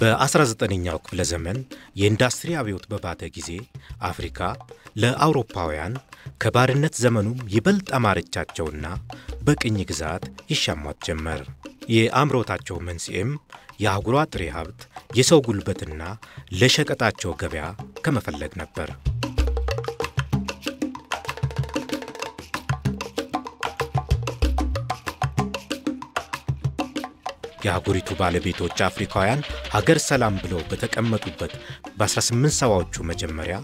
በ19ኛው ክፍለ ዘመን የኢንዱስትሪ አብዮት በባተ ጊዜ አፍሪካ ለአውሮፓውያን ከባርነት ዘመኑም ይበልጥ አማረቻቸውና በቅኝ ግዛት ይሻሟት ጀመር። የአምሮታቸው መንስኤም የአህጉሯ ጥሬ ሀብት፣ የሰው ጉልበትና ለሸቀጣቸው ገበያ ከመፈለግ ነበር። የአህጉሪቱ ባለቤቶች አፍሪካውያን ሀገር ሰላም ብለው በተቀመጡበት በ1870ዎቹ መጀመሪያ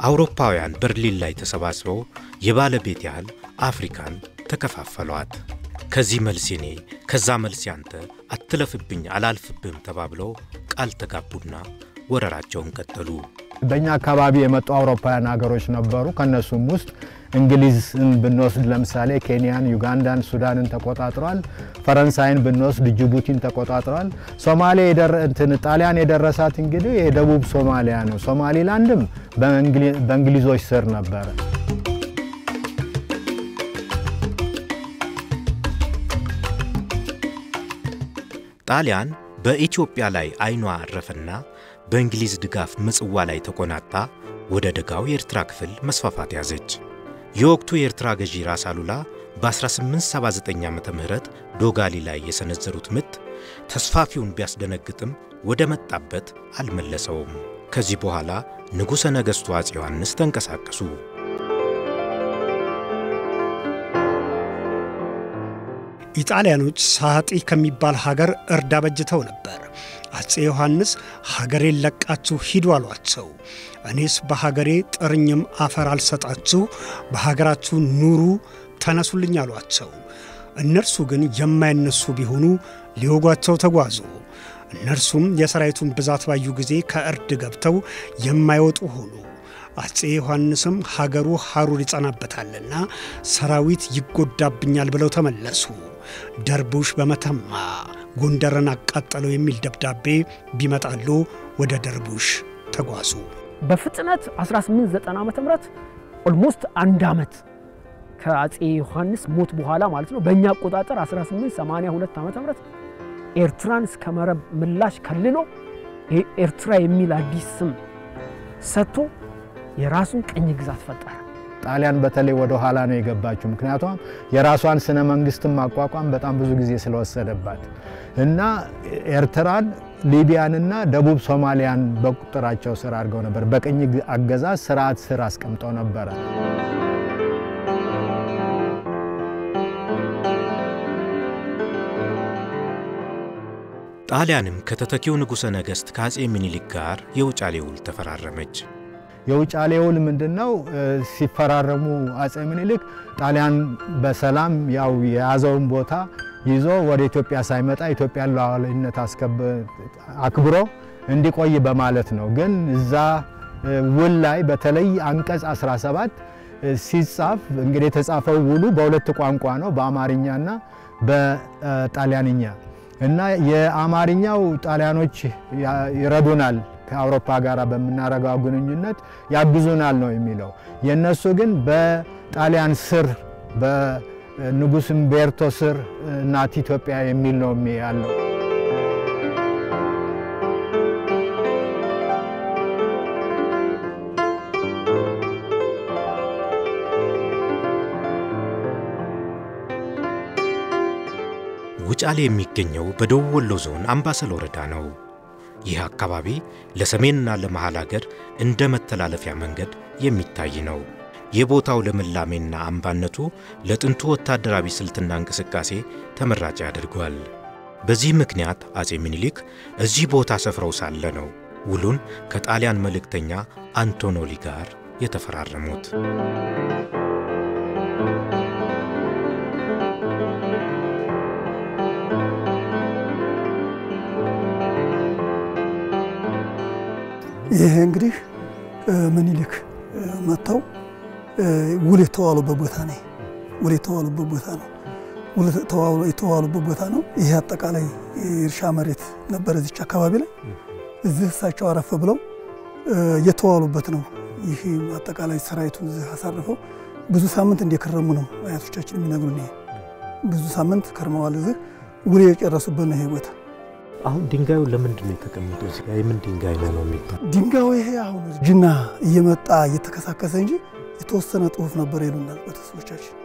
አውሮፓውያን በርሊን ላይ ተሰባስበው የባለቤት ያህል አፍሪካን ተከፋፈሏት። ከዚህ መልስ እኔ ከዛ መልስ ያንተ አትለፍብኝ አላልፍብም ተባብለው ቃል ተጋቡና ወረራቸውን ቀጠሉ። በእኛ አካባቢ የመጡ አውሮፓውያን ሀገሮች ነበሩ። ከነሱም ውስጥ እንግሊዝን ብንወስድ ለምሳሌ ኬንያን፣ ዩጋንዳን፣ ሱዳንን ተቆጣጥሯል። ፈረንሳይን ብንወስድ ጅቡቲን ተቆጣጥሯል። ሶማሌ ጣሊያን የደረሳት እንግዲህ የደቡብ ሶማሊያ ነው። ሶማሊላንድም በእንግሊዞች ስር ነበር። ጣሊያን በኢትዮጵያ ላይ አይኗ አረፈና በእንግሊዝ ድጋፍ ምጽዋ ላይ ተቆናጣ ወደ ደጋው የኤርትራ ክፍል መስፋፋት ያዘች። የወቅቱ የኤርትራ ገዢ ራስ አሉላ በ1879 ዓመተ ምህረት ዶጋሊ ላይ የሰነዘሩት ምት ተስፋፊውን ቢያስደነግጥም ወደ መጣበት አልመለሰውም። ከዚህ በኋላ ንጉሠ ነገሥቱ አፄ ዮሐንስ ተንቀሳቀሱ። ኢጣሊያኖች ሳጢ ከሚባል ሀገር እርዳ በጅተው ነበር። አፄ ዮሐንስ ሀገሬን ለቃችሁ ሂዱ አሏቸው። እኔስ በሀገሬ ጥርኝም አፈር አልሰጣችሁ፣ በሀገራችሁ ኑሩ ተነሱልኝ አሏቸው። እነርሱ ግን የማይነሱ ቢሆኑ ሊወጓቸው ተጓዙ። እነርሱም የሰራዊቱን ብዛት ባዩ ጊዜ ከእርድ ገብተው የማይወጡ ሆኑ። አፄ ዮሐንስም ሀገሩ ሐሩር ይጸናበታልና ሰራዊት ይጎዳብኛል ብለው ተመለሱ። ደርቡሽ በመተማ ጎንደርን አቃጠለው የሚል ደብዳቤ ቢመጣሉ ወደ ደርቡሽ ተጓዙ። በፍጥነት 1890 ዓመተ ምህረት ኦልሞስት አንድ አመት ከአፄ ዮሐንስ ሞት በኋላ ማለት ነው። በእኛ አቆጣጠር 1882 ዓመተ ምህረት ኤርትራን እስከመረብ ምላሽ ከልሎ ኤርትራ የሚል አዲስ ስም ሰጥቶ የራሱን ቅኝ ግዛት ፈጠረ። ጣሊያን በተለይ ወደ ኋላ ነው የገባችው። ምክንያቱም የራሷን ስነ መንግስትን ማቋቋም በጣም ብዙ ጊዜ ስለወሰደባት እና ኤርትራን፣ ሊቢያንና ደቡብ ሶማሊያን በቁጥጥራቸው ስር አድርገው ነበር። በቅኝ አገዛዝ ስርዓት ስር አስቀምጠው ነበር። ጣሊያንም ከተተኪው ንጉሠ ነገሥት ከአፄ ምኒልክ ጋር የውጫሌ ውል ተፈራረመች። የውጫሌ ውል ምንድነው? ሲፈራረሙ አፄ ምኒልክ ጣሊያን በሰላም ያው የያዘውን ቦታ ይዞ ወደ ኢትዮጵያ ሳይመጣ ኢትዮጵያን ሉዓላዊነት አክብሮ እንዲቆይ በማለት ነው። ግን እዛ ውል ላይ በተለይ አንቀጽ 17 ሲጻፍ እንግዲህ የተጻፈው ውሉ በሁለት ቋንቋ ነው፣ በአማርኛና በጣሊያንኛ እና የአማርኛው ጣሊያኖች ይረዱናል ከአውሮፓ ጋር በመናረጋው ግንኙነት ያግዙናል ነው የሚለው። የነሱ ግን በጣሊያን ስር በንጉስ ኡምቤርቶ ስር እናት ኢትዮጵያ የሚል ነው ያለው። ውጫሌ የሚገኘው በደቡብ ወሎ ዞን አምባሰል ወረዳ ነው። ይህ አካባቢ ለሰሜንና ለመሃል ሀገር እንደ መተላለፊያ መንገድ የሚታይ ነው። የቦታው ለምላሜና አምባነቱ ለጥንቱ ወታደራዊ ስልትና እንቅስቃሴ ተመራጭ ያደርገዋል። በዚህ ምክንያት አፄ ምኒልክ እዚህ ቦታ ሰፍረው ሳለ ነው ውሉን ከጣሊያን መልእክተኛ አንቶኖሊ ጋር የተፈራረሙት። ይሄ እንግዲህ ምኒልክ መጣው ውል የተዋሉበት ቦታ ነው። ውል የተዋሉበት ቦታ ነው። ውል የተዋሉበት ቦታ ነው። ይሄ አጠቃላይ እርሻ መሬት ነበር እዚህ አካባቢ ላይ። እዚህ እሳቸው አረፈ ብለው የተዋሉበት ነው። ይሄ አጠቃላይ ሰራዊቱን እዚህ አሳርፈው ብዙ ሳምንት እንደከረሙ ነው አያቶቻችን የሚነግሩን። ይሄ ብዙ ሳምንት ከርመዋል። እዚህ ውል የጨረሱበት ነው ይሄ ቦታ። አሁን ድንጋዩ ለምንድን ነው የተቀመጠው? እዚህ ጋር የምን ድንጋይ ነው የሚባል? ድንጋዩ ይሄ አሁን ጅና እየመጣ እየተከሳከሰ እንጂ የተወሰነ ጽሁፍ ነበር ይሉናል ቤተሰቦቻችን።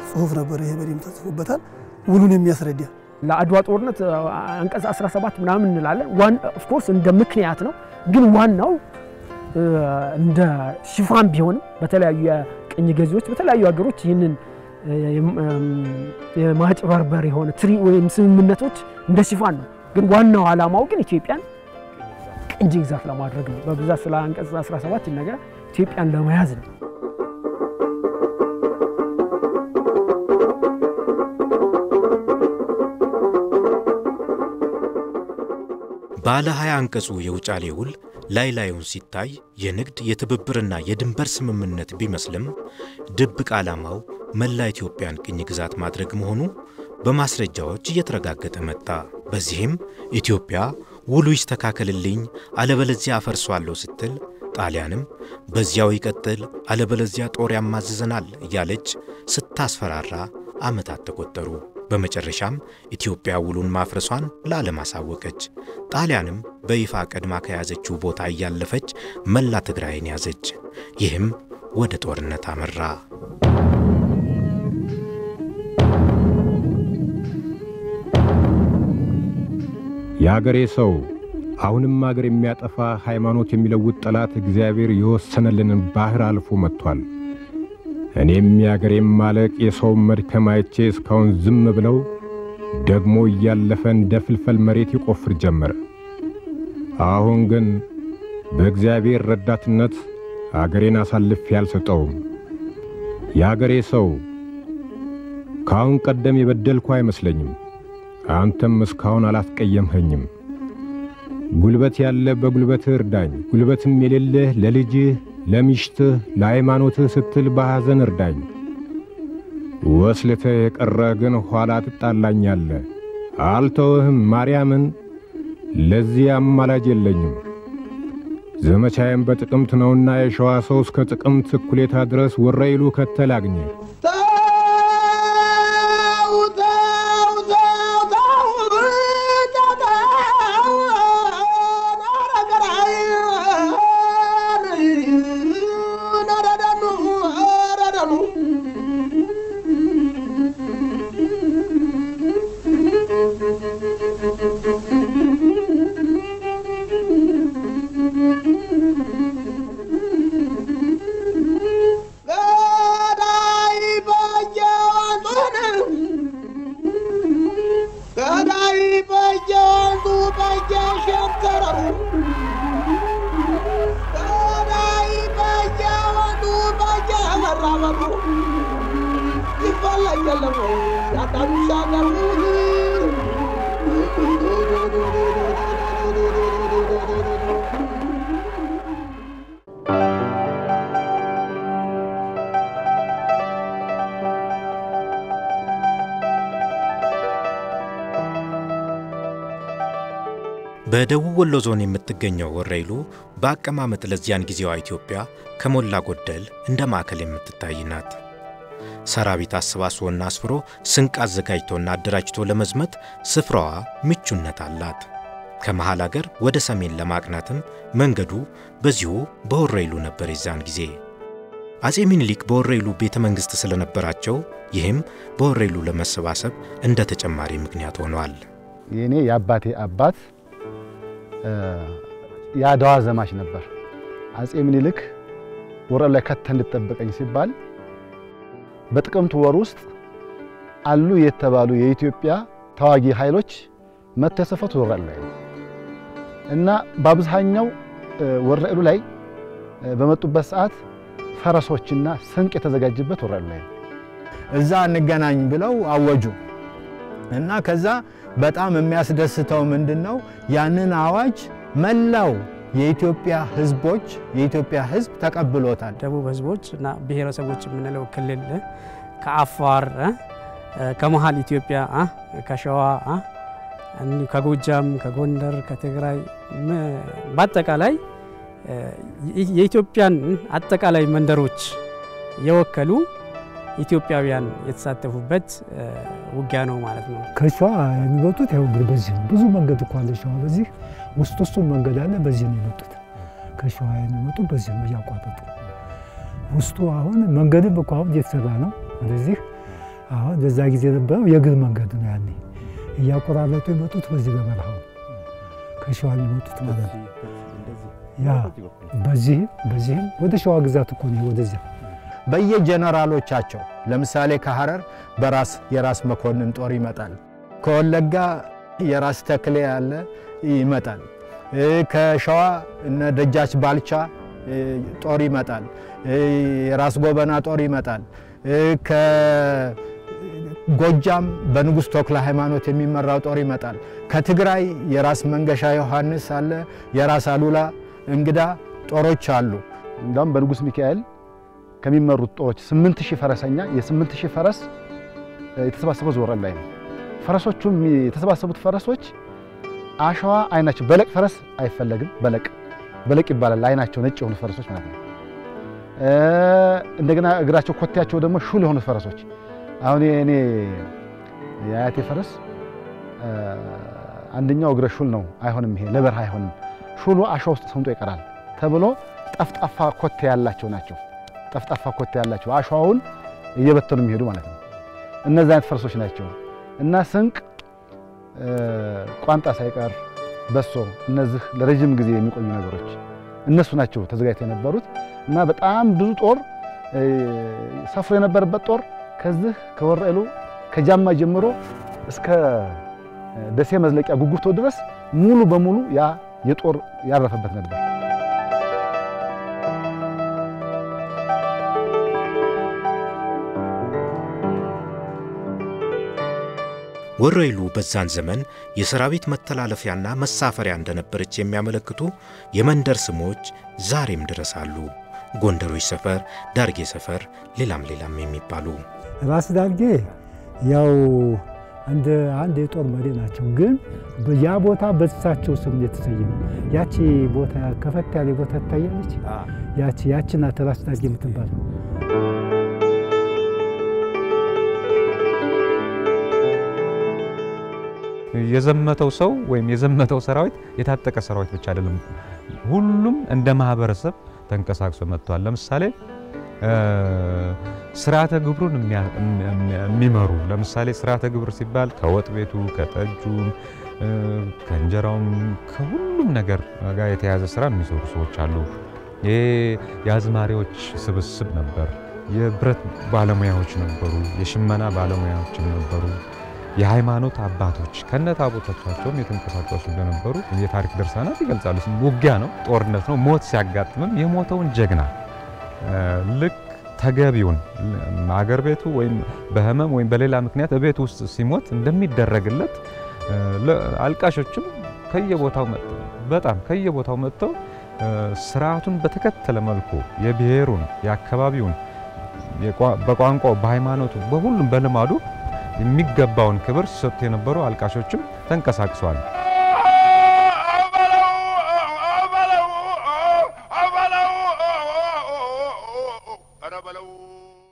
ጽሁፍ ነበር ይሄ በደም ተጽፎበታል ውሉን የሚያስረዳ። ለአድዋ ጦርነት አንቀጽ 17 ምናምን እንላለን። ኦፍ ኮርስ እንደ ምክንያት ነው፣ ግን ዋናው እንደ ሽፋን ቢሆንም በተለያዩ የቅኝ ገዢዎች በተለያዩ ሀገሮች ይህንን የማጭበርበር የሆነ ትሪ ወይም ስምምነቶች እንደ ሽፋን ነው። ግን ዋናው ዓላማው ግን ኢትዮጵያን ቅኝ ግዛት ለማድረግ ነው። በብዛት ስለ አንቀጽ 17 ነገር ኢትዮጵያን ለመያዝ ነው። ባለ 20 አንቀጹ የውጫሌ ውል ላዩን ሲታይ የንግድ የትብብርና የድንበር ስምምነት ቢመስልም ድብቅ ዓላማው መላ ኢትዮጵያን ቅኝ ግዛት ማድረግ መሆኑ በማስረጃዎች እየተረጋገጠ መጣ። በዚህም ኢትዮጵያ ውሉ ይስተካከልልኝ አለበለዚያ አፈርሷለሁ ስትል፣ ጣሊያንም በዚያው ይቀጥል አለበለዚያ ጦር ያማዝዘናል እያለች ስታስፈራራ ዓመታት ተቆጠሩ። በመጨረሻም ኢትዮጵያ ውሉን ማፍረሷን ለዓለም አሳወቀች። ጣሊያንም በይፋ ቀድማ ከያዘችው ቦታ እያለፈች መላ ትግራይን ያዘች። ይህም ወደ ጦርነት አመራ። የአገሬ ሰው አሁንም አገር የሚያጠፋ ሃይማኖት የሚለውጥ ጠላት እግዚአብሔር የወሰነልንን ባህር አልፎ መጥቷል። እኔም የአገሬም ማለቅ የሰው መድከም አይቼ እስካሁን ዝም ብለው ደግሞ እያለፈ እንደ ፍልፈል መሬት ይቆፍር ጀመረ። አሁን ግን በእግዚአብሔር ረዳትነት አገሬን አሳልፌ አልሰጠውም። የአገሬ ሰው ካሁን ቀደም የበደልኩ አይመስለኝም። አንተም እስካሁን አላስቀየምኸኝም። ጉልበት ያለ በጉልበትህ እርዳኝ፣ ጉልበትም የሌለህ ለልጅህ ለሚስትህ ለሃይማኖትህ ስትል በሐዘን እርዳኝ። ወስልተህ የቀረህ ግን ኋላ ትጣላኛለህ። አልተውህም ማርያምን፣ ለዚህ አማላጅ የለኝም። ዘመቻዬም በጥቅምት ነውና የሸዋ ሰው እስከ ጥቅምት እኩሌታ ድረስ ወረይሉ ከተላግኘ በደቡብ ወሎ ዞን የምትገኘው ወረይሉ በአቀማመጥ ለዚያን ጊዜዋ ኢትዮጵያ ከሞላ ጎደል እንደ ማዕከል የምትታይ ናት። ሰራዊት አሰባስቦና አስፍሮ ስንቅ አዘጋጅቶና አደራጅቶ ለመዝመት ስፍራዋ ምቹነት አላት። ከመሃል አገር ወደ ሰሜን ለማቅናትም መንገዱ በዚሁ በወረይሉ ነበር። የዛን ጊዜ አጼ ሚኒሊክ በወረይሉ ቤተ መንግሥት ስለነበራቸው ይህም በወረይሉ ለመሰባሰብ እንደ ተጨማሪ ምክንያት ሆኗል። የኔ የአባቴ አባት ያዳዋ ዘማች ነበር። አጼ ሚኒሊክ ወረይሉ ላይ ከተን እንድጠብቀኝ ሲባል በጥቅምት ወር ውስጥ አሉ የተባሉ የኢትዮጵያ ተዋጊ ኃይሎች መተሰፈቱ ወረይሉ ላይ እና በአብዛኛው ወረይሉ ላይ በመጡበት ሰዓት ፈረሶችና ስንቅ የተዘጋጀበት ወረይሉ ላይ እዛ እንገናኝ ብለው አወጁ እና ከዛ በጣም የሚያስደስተው ምንድነው ያንን አዋጅ መላው የኢትዮጵያ ህዝቦች የኢትዮጵያ ህዝብ ተቀብሎታል። ደቡብ ህዝቦች እና ብሔረሰቦች የምንለው ክልል ከአፋር ከመሃል ኢትዮጵያ ከሸዋ ከጎጃም ከጎንደር ከትግራይ በአጠቃላይ የኢትዮጵያን አጠቃላይ መንደሮች የወከሉ ኢትዮጵያውያን የተሳተፉበት ውጊያ ነው ማለት ነው። ከሸዋ የሚመጡት ያው እንግዲህ በዚህ ብዙ መንገድ እኮ አለ ሸዋ በዚህ ውስጥ መንገድ አለ በዚህ ነው የመጡት ከሸዋ የሚመጡ በዚህ ነው ያቋጠጡ ውስጡ አሁን መንገድም እኮ አሁን እየተሰራ ነው እንደዚህ አሁን በዛ ጊዜ ነበር የእግር መንገድ ነው ያኔ እያቆራረጡ የመጡት በዚህ በበረሃው ከሸዋ የሚመጡት ማለት ነው ያ በዚህ ወደ ሸዋ ግዛት እኮ ነው ወደዚያ በየጀነራሎቻቸው ለምሳሌ ከሐረር የራስ መኮንን ጦር ይመጣል ከወለጋ የራስ ተክሌ ያለ ይመጣል ከሸዋ እነ ደጃች ባልቻ ጦር ይመጣል የራስ ጎበና ጦር ይመጣል ከጎጃም በንጉስ ተክለ ሃይማኖት የሚመራው ጦር ይመጣል ከትግራይ የራስ መንገሻ ዮሐንስ አለ የራስ አሉላ እንግዳ ጦሮች አሉ እንደም በንጉስ ሚካኤል ከሚመሩት ጦሮች 8000 ፈረሰኛ የ8000 ፈረስ የተሰባሰበው ዞረል ላይ ነው ፈረሶቹም የተሰባሰቡት ፈረሶች አሸዋ አይናቸው በለቅ ፈረስ አይፈለግም በለቅ ይባላል አይናቸው ነጭ የሆኑ ፈረሶች ማለት ነው እንደገና እግራቸው ኮቴያቸው ደግሞ ሹል የሆኑ ፈረሶች አሁን እኔ ያያቴ ፈረስ አንደኛው እግረ ሹል ነው አይሆንም ይሄ ለበረሃ አይሆንም ሹሉ አሸዋ ውስጥ ሰምጦ ይቀራል ተብሎ ጠፍጣፋ ኮቴ ያላቸው ናቸው ጠፍጣፋ ኮቴ ያላቸው አሸዋውን እየበተኑ የሚሄዱ ማለት ነው እነዛ አይነት ፈረሶች ናቸው እና ስንቅ ቋንጣ ሳይቀር በሶ እነዚህ ለረጅም ጊዜ የሚቆዩ ነገሮች እነሱ ናቸው ተዘጋጅተው የነበሩት እና በጣም ብዙ ጦር ሰፍሮ የነበረበት ጦር ከዚህ ከወረኢሉ ከጃማ ጀምሮ እስከ ደሴ መዝለቂያ ጉጉፍቶ ድረስ ሙሉ በሙሉ ያ የጦር ያረፈበት ነበር ወረኢሉ በዛን ዘመን የሰራዊት መተላለፊያና መሳፈሪያ እንደነበረች የሚያመለክቱ የመንደር ስሞች ዛሬም ድረስ አሉ ጎንደሮች ሰፈር ዳርጌ ሰፈር ሌላም የሚባሉ ራስ ዳርጌ ያው አንድ የጦር መሪ ናቸው ግን በያ ቦታ በእሳቸው ስም የተሰየመ ያቺ ቦታ ከፈት ያለ ቦታ ታያለች ያቺ ናት ራስ ዳርጌ የምትባለው የዘመተው ሰው ወይም የዘመተው ሰራዊት የታጠቀ ሰራዊት ብቻ አይደለም ሁሉም እንደ ማህበረሰብ ተንቀሳቅሶ መጥቷል ለምሳሌ ስርዓተ ግብሩን የሚመሩ ለምሳሌ ስርዓተ ግብር ሲባል ከወጥ ቤቱ ከጠጁ ከእንጀራውም ከሁሉም ነገር ጋር የተያዘ ስራ የሚሰሩ ሰዎች አሉ የአዝማሪዎች ስብስብ ነበር የብረት ባለሙያዎች ነበሩ የሽመና ባለሙያዎች ነበሩ የሃይማኖት አባቶች ከነታቦታቸውም የተንቀሳቀሱ እንደነበሩ የታሪክ ድርሳናት ይገልጻሉ ውጊያ ነው ጦርነት ነው ሞት ሲያጋጥምም የሞተውን ጀግና ልክ ተገቢውን አገር ቤቱ ወይም በህመም ወይም በሌላ ምክንያት ቤት ውስጥ ሲሞት እንደሚደረግለት አልቃሾችም ከየቦታው መጥተው ስርዓቱን በተከተለ መልኩ የብሔሩን የአካባቢውን በቋንቋው በሃይማኖቱ በሁሉም በልማዱ የሚገባውን ክብር ሲሰጡ የነበሩ አልቃሾችም ተንቀሳቅሰዋል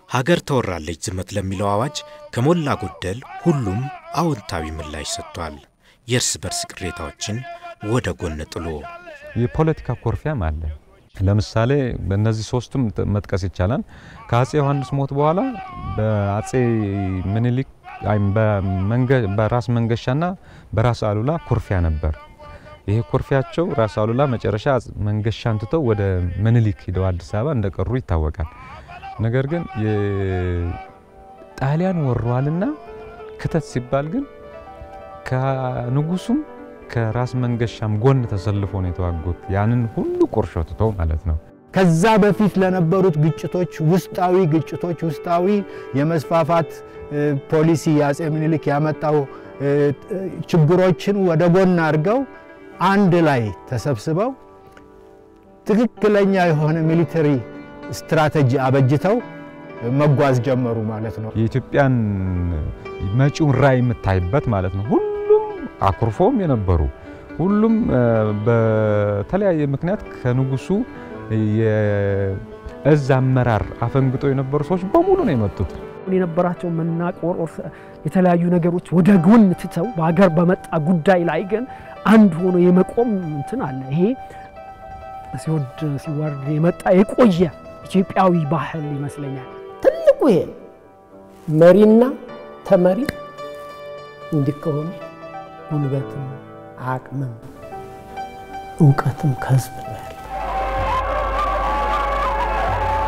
ሀገር ተወራለች ዝመት ለሚለው አዋጅ ከሞላ ጎደል ሁሉም አዎንታዊ ምላሽ ሰጥቷል የርስ በርስ ቅሬታዎችን ወደ ጎን ጥሎ የፖለቲካ ኮርፊያም አለ ለምሳሌ በእነዚህ ሶስቱም መጥቀስ ይቻላል ከአጼ ዮሐንስ ሞት በኋላ በአጼ ምኒልክ በራስ መንገሻና በራስ አሉላ ኩርፊያ ነበር ይሄ ኩርፊያቸው ራስ አሉላ መጨረሻ መንገሻን ትተው ወደ ምኒልክ ሄደው አዲስ አበባ እንደቀሩ ይታወቃል ነገር ግን የጣሊያን ወሯልና ክተት ሲባል ግን ከንጉሱም ከራስ መንገሻም ጎን ተሰልፎ ነው የተዋጉት ያንን ሁሉ ቁርሾ ትተው ማለት ነው ከዛ በፊት ለነበሩት ግጭቶች ውስጣዊ የመስፋፋት ፖሊሲ ያጼ ምኒልክ ያመጣው ችግሮችን ወደ ጎን አድርገው አንድ ላይ ተሰብስበው ትክክለኛ የሆነ ሚሊተሪ ስትራቴጂ አበጅተው መጓዝ ጀመሩ ማለት ነው የኢትዮጵያን መጪውን ራዕይ የምታይበት ማለት ነው ሁሉም አኩርፎም የነበሩ ሁሉም በተለያየ ምክንያት ከንጉሱ የእዝ አመራር አፈንግጦ የነበሩ ሰዎች በሙሉ ነው የመጡት የነበራቸው መናቆር የተለያዩ ነገሮች ወደ ጎን ትተው በአገር በመጣ ጉዳይ ላይ ግን አንድ ሆኖ የመቆም እንትን አለ። ይሄ ሲወድ ሲወርድ የመጣ የቆየ ኢትዮጵያዊ ባህል ይመስለኛል። ትልቁ ይሄ መሪና ተመሪ እንዲከሆኑ ጉልበትም አቅምም ዕውቀትም ከህዝብ ነው ያለው።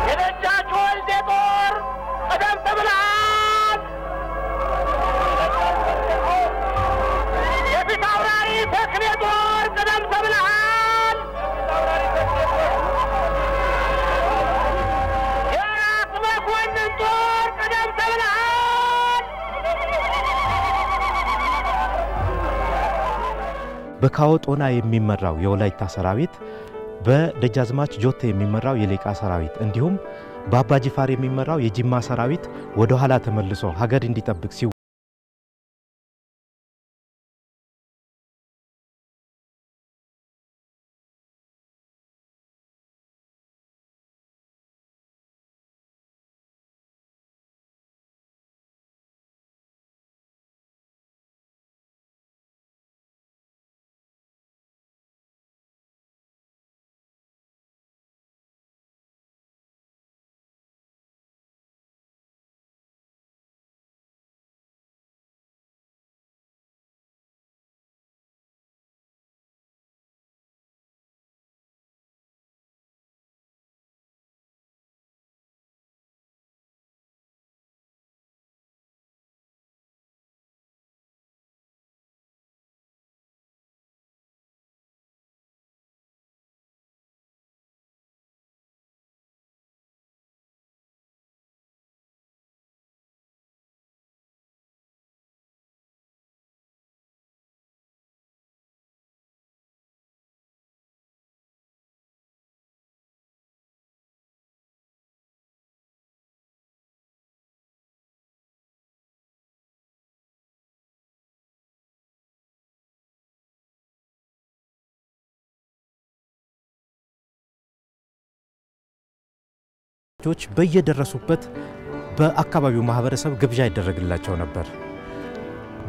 የደጃች ወልዴ ጦር ቀደም ተብሏል። የፊት አውራሪ ተክሌ ጦር ቀደም ተብሏል። የራስ መኮንን ጦር ቀደም ተብሏል። በካወጦና የሚመራው የወላይታ ሰራዊት በደጃዝማች ጆቴ የሚመራው የሌቃ ሰራዊት እንዲሁም በአባጂፋር የሚመራው የጂማ ሰራዊት ወደ ኋላ ተመልሶ ሀገር እንዲጠብቅ ሲው በየደረሱበት በአካባቢው ማህበረሰብ ግብዣ ይደረግላቸው ነበር።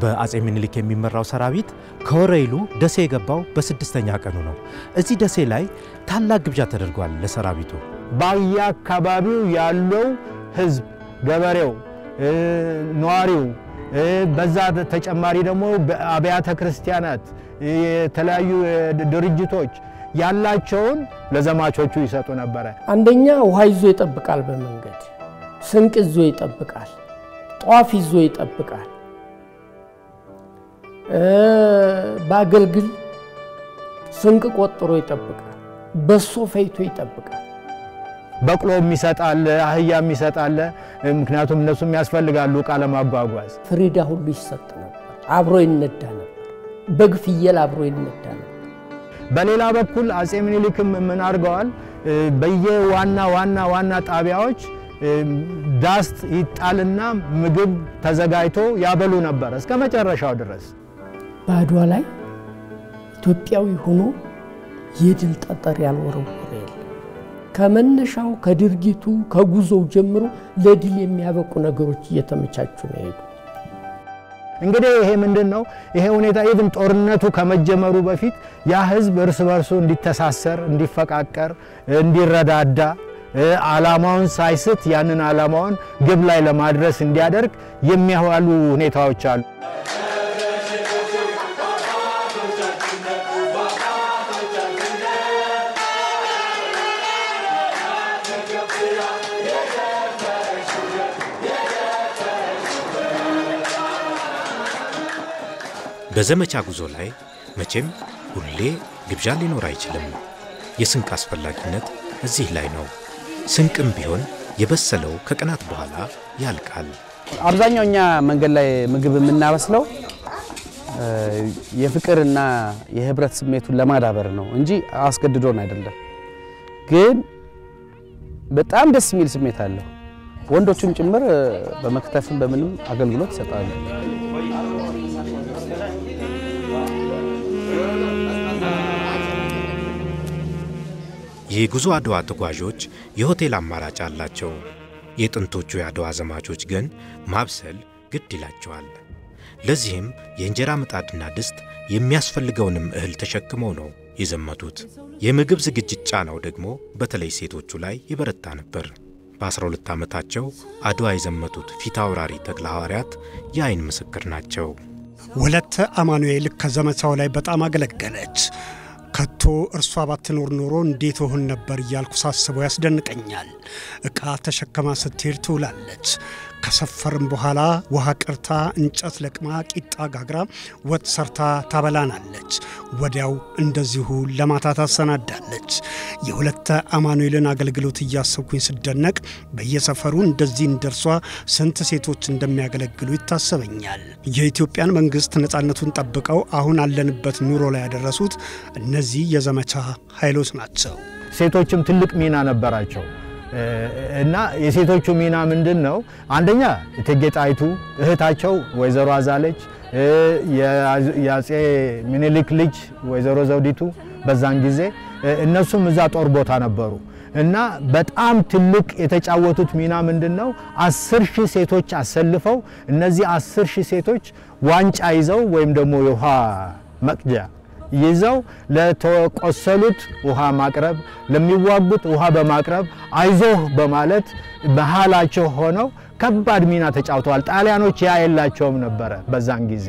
በአጼ ምኒልክ የሚመራው ሰራዊት ከወረይሉ ደሴ የገባው በ6ኛ ቀኑ ነው። እዚህ ደሴ ላይ ታላቅ ግብዣ ተደርጓል ለሰራዊቱ። በየአካባቢው ያለው ህዝብ ገበሬው ነዋሪው በዛ ተጨማሪ ደግሞ አብያተ ክርስቲያናት የተለያዩ ድርጅቶች ያላቸውን ለዘማቾቹ ይሰጡ ነበር። አንደኛ ውሃ ይዞ ይጠብቃል፣ በመንገድ ስንቅ ይዞ ይጠብቃል፣ ጧፍ ይዞ ይጠብቃል፣ በአገልግል ስንቅ ቆጥሮ ይጠብቃል፣ በሶ ፈይቶ ይጠብቃል። በቅሎም ይሰጣል፣ አህያም ይሰጣል። ምክንያቱም እነሱም ያስፈልጋሉ ዕቃ ለማጓጓዝ። ፍሪዳ ሁሉ ይሰጥ ነበር፣ አብሮ ይነዳ ነበር፣ በግ ፍየል አብሮ ይነዳ ነበር። በሌላ በኩል አጼ ምኒልክም ምን አድርገዋል? በየዋና ጣቢያዎች ዳስት ይጣልና ምግብ ተዘጋጅቶ ያበሉ ነበር እስከ መጨረሻው ድረስ። በአድዋ ላይ ኢትዮጵያዊ ሆኖ የድል ጠጠር ያልወረወረ የለም። ከመነሻው ከድርጊቱ ከጉዞው ጀምሮ ለድል የሚያበቁ ነገሮች እየተመቻቹ ነው የሄዱ። እንግዲህ ይሄ ምንድነው? ይሄ ሁኔታ ኢቭን ጦርነቱ ከመጀመሩ በፊት ያ ህዝብ እርስ በርሱ እንዲተሳሰር፣ እንዲፈቃቀር፣ እንዲረዳዳ ዓላማውን ሳይስት ያንን ዓላማውን ግብ ላይ ለማድረስ እንዲያደርግ የሚያዋሉ ሁኔታዎች አሉ። በዘመቻ ጉዞ ላይ መቼም ሁሌ ግብዣ ሊኖር አይችልም። የስንቅ አስፈላጊነት እዚህ ላይ ነው። ስንቅም ቢሆን የበሰለው ከቀናት በኋላ ያልቃል። አብዛኛውኛ መንገድ ላይ ምግብ የምናበስለው የፍቅርና የህብረት ስሜቱን ለማዳበር ነው እንጂ አስገድዶን አይደለም። ግን በጣም ደስ የሚል ስሜት አለው። ወንዶችም ጭምር በመክተፍም በምንም አገልግሎት ይሰጣሉ። የጉዞ አድዋ ተጓዦች የሆቴል አማራጭ አላቸው። የጥንቶቹ የአድዋ ዘማቾች ግን ማብሰል ግድ ይላቸዋል። ለዚህም የእንጀራ ምጣድና ድስት የሚያስፈልገውንም እህል ተሸክመው ነው የዘመቱት። የምግብ ዝግጅት ጫናው ደግሞ በተለይ ሴቶቹ ላይ ይበረታ ነበር። በ12 ዓመታቸው አድዋ የዘመቱት ፊታውራሪ ተክለ ሐዋርያት የአይን ምስክር ናቸው። ወለተ አማኑኤል ከዘመቻው ላይ በጣም አገለገለች። ከቶ እርሷ ባትኖር ኖሮ እንዴት ሆን ነበር እያልኩ ሳስበው ያስደንቀኛል። ዕቃ ተሸከማ ስትሄድ ትውላለች። ከሰፈርም በኋላ ውሃ ቅርታ፣ እንጨት ለቅማ፣ ቂጣ ጋግራ፣ ወጥ ሰርታ ታበላናለች። ወዲያው እንደዚሁ ለማታ ታሰናዳለች። የወለተ አማኑኤልን አገልግሎት እያሰብኩኝ ስደነቅ በየሰፈሩ እንደዚህ እንደርሷ ስንት ሴቶች እንደሚያገለግሉ ይታሰበኛል። የኢትዮጵያን መንግስት ነፃነቱን ጠብቀው አሁን አለንበት ኑሮ ላይ ያደረሱት እነዚህ የዘመቻ ኃይሎች ናቸው። ሴቶችም ትልቅ ሚና ነበራቸው እና የሴቶቹ ሚና ምንድነው? አንደኛ እቴጌ ጣይቱ እህታቸው ወይዘሮ አዛለች፣ የአፄ ምኒልክ ልጅ ወይዘሮ ዘውዲቱ በዛን ጊዜ እነሱም እዛ ጦር ቦታ ነበሩ እና በጣም ትልቅ የተጫወቱት ሚና ምንድነው? 10,000 ሴቶች አሰልፈው እነዚህ 10,000 ሴቶች ዋንጫ ይዘው ወይም ደግሞ የውሃ መቅጃ ይዘው ለተቆሰሉት ውሃ ማቅረብ፣ ለሚዋጉት ውሃ በማቅረብ አይዞህ በማለት በኋላቸው ሆነው ከባድ ሚና ተጫውተዋል። ጣሊያኖች ያ የላቸውም ነበረ በዛን ጊዜ።